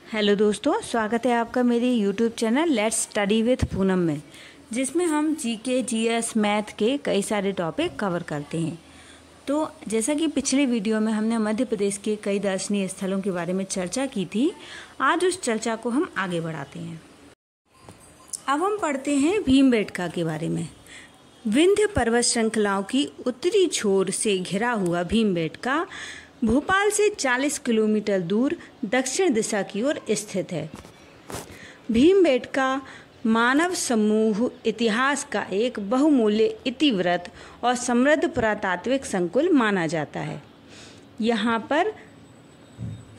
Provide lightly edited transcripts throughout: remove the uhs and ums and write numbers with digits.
Hello दोस्तों, स्वागत है आपका मेरे YouTube channel let's study with Poonam में, जिसमें हम जीके, जीएस, मैथ के कई सारे टॉपिक कवर करते हैं। तो जैसा कि पिछले वीडियो में हमने मध्य प्रदेश के कई दर्शनीय स्थलों के बारे में चर्चा की थी, आज उस चर्चा को हम आगे बढ़ाते हैं। अब हम पढ़ते हैं भीमबेटका के बारे में। विंध्य पर्वत श्रृंखलाओं की उत्तरी छोर से घिरा हुआ भीमबेटका भोपाल से 40 किलोमीटर दूर दक्षिण दिशा की ओर स्थित है। भीमबेटका मानव समूह इतिहास का एक बहुमूल्य इतिवृत्त और समृद्ध पुरातात्विक संकुल माना जाता है। यहाँ पर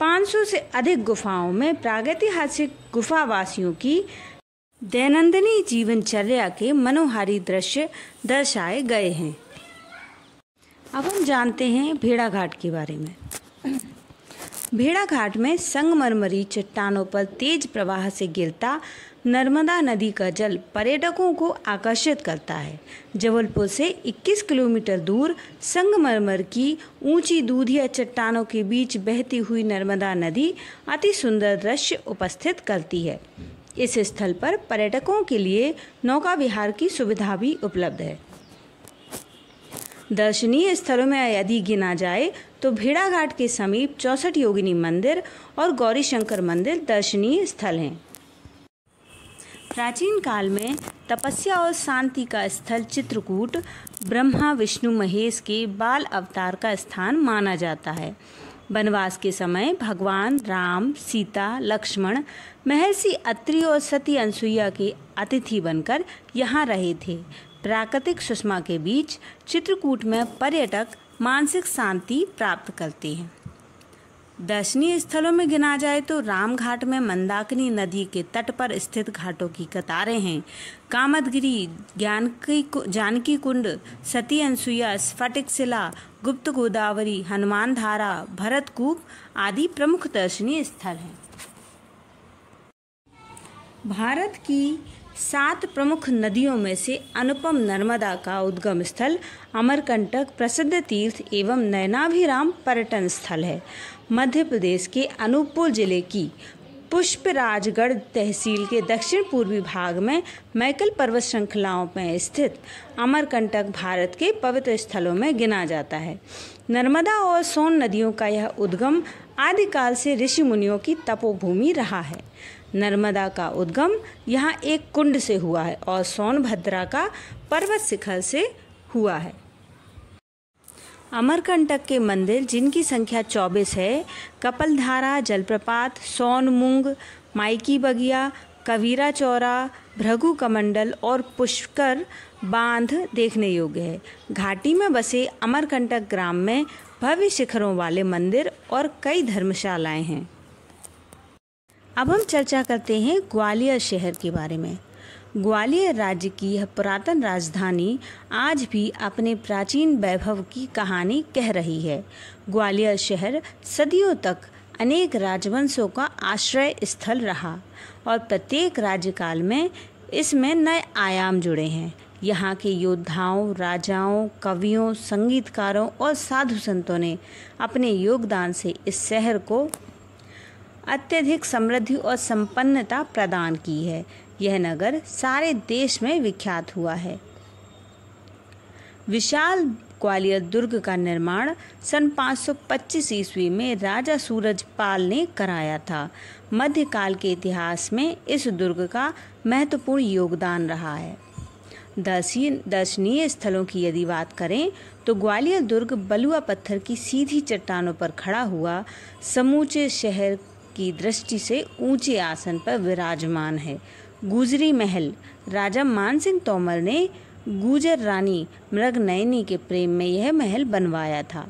500 से अधिक गुफाओं में प्रागैतिहासिक गुफावासियों की दैनंदिनी जीवनचर्या के मनोहारी दृश्य दर्शाए गए हैं। अब हम जानते हैं भेड़ाघाट के बारे में। भेड़ाघाट में संगमरमरी चट्टानों पर तेज प्रवाह से गिरता नर्मदा नदी का जल पर्यटकों को आकर्षित करता है। जबलपुर से 21 किलोमीटर दूर संगमरमर की ऊंची दूधिया चट्टानों के बीच बहती हुई नर्मदा नदी अति सुंदर दृश्य उपस्थित करती है। इस स्थल पर पर्यटकों के लिए नौका विहार की सुविधा भी उपलब्ध है। दर्शनीय स्थलों में यदि गिना जाए तो भेड़ाघाट के समीप 64 योगिनी मंदिर और गौरी शंकर मंदिर दर्शनीय स्थल हैं। प्राचीन काल में तपस्या और शांति का स्थल चित्रकूट ब्रह्मा विष्णु महेश के बाल अवतार का स्थान माना जाता है। वनवास के समय भगवान राम, सीता, लक्ष्मण, महर्षि अत्रि और सती अनसुईया के अतिथि बनकर यहाँ रहे थे। प्राकृतिक सुषमा के बीच चित्रकूट में पर्यटक मानसिक शांति प्राप्त करते हैं। दर्शनीय स्थलों में गिना जाए तो रामघाट में मंदाकिनी नदी के तट पर स्थित घाटों की कतारें हैं। कामदगिरी, जानकी कुंड, सती अनसुईया, स्फटिक शिला, गुप्त गोदावरी, हनुमान धारा, भरतकूप आदि प्रमुख दर्शनीय स्थल हैं। भारत की 7 प्रमुख नदियों में से अनुपम नर्मदा का उद्गम स्थल अमरकंटक प्रसिद्ध तीर्थ एवं नयनाभिराम पर्यटन स्थल है। मध्य प्रदेश के अनूपपुर जिले की पुष्पराजगढ़ तहसील के दक्षिण पूर्वी भाग में मैकल पर्वत श्रृंखलाओं में स्थित अमरकंटक भारत के पवित्र स्थलों में गिना जाता है। नर्मदा और सोन नदियों का यह उद्गम आदिकाल से ऋषि मुनियों की तपोभूमि रहा है। नर्मदा का उद्गम यहाँ एक कुंड से हुआ है और सोनभद्रा का पर्वत शिखर से हुआ है। अमरकंटक के मंदिर, जिनकी संख्या 24 है, कपलधारा जलप्रपात, सोनमुंग, माइकी बगिया, कवीरा चौरा, भृगु कमंडल और पुष्कर बांध देखने योग्य है। घाटी में बसे अमरकंटक ग्राम में भव्य शिखरों वाले मंदिर और कई धर्मशालाएं हैं। अब हम चर्चा करते हैं ग्वालियर शहर के बारे में। ग्वालियर राज्य की यह पुरातन राजधानी आज भी अपने प्राचीन वैभव की कहानी कह रही है। ग्वालियर शहर सदियों तक अनेक राजवंशों का आश्रय स्थल रहा और प्रत्येक राज्यकाल में इसमें नए आयाम जुड़े हैं। यहाँ के योद्धाओं, राजाओं, कवियों, संगीतकारों और साधु संतों ने अपने योगदान से इस शहर को अत्यधिक समृद्धि और संपन्नता प्रदान की है। यह नगर सारे देश में विख्यात हुआ है। विशाल ग्वालियर दुर्ग का निर्माण सन 525 ईस्वी में राजा सूरजपाल ने कराया था। मध्यकाल के इतिहास में इस दुर्ग का महत्वपूर्ण योगदान रहा है। दर्शनीय स्थलों की यदि बात करें तो ग्वालियर दुर्ग बलुआ पत्थर की सीधी चट्टानों पर खड़ा हुआ समूचे शहर की दृष्टि से ऊंचे आसन पर विराजमान है। गुजरी महल, राजा मानसिंह तोमर ने गुजर रानी मृगनयनी के प्रेम में यह महल बनवाया था।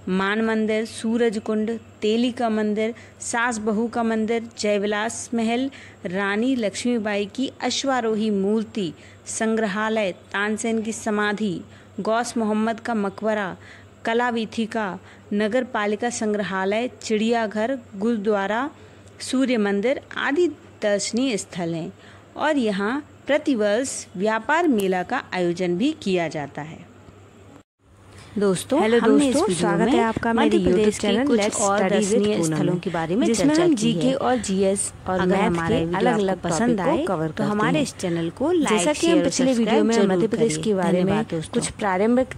मान मंदिर, सूरज कुंड, तेली का मंदिर, सास बहू का मंदिर, जयविलास महल, रानी लक्ष्मीबाई की अश्वारोही मूर्ति, संग्रहालय, तानसेन की समाधि, गौस मोहम्मद का मकबरा, कला वीथिका, नगर पालिका संग्रहालय, चिड़ियाघर, गुरुद्वारा, सूर्य मंदिर आदि दर्शनीय स्थल हैं और यहाँ प्रतिवर्ष व्यापार मेला का आयोजन भी किया जाता है। दोस्तों हेलो दोस्तों, स्वागत है आपका मेरे यूट्यूब चैनल लेट्स और स्टडी दर्शनीय विद स्थलों के बारे में जिसमें चर्चा हम की जीके है। और जीएस और अगर मैथ हमारा के वीडियो अलग आपको अलग पसंद टॉपिक आए को कवर तो करते हमारे हैं। इस चैनल को लाइक जैसा कि हम शेयर और पिछले वीडियो में सब्सक्राइब मध्य जरूर प्रदेश करिए। के बारे में धन्यवाद दोस्तों। कुछ प्रारंभिक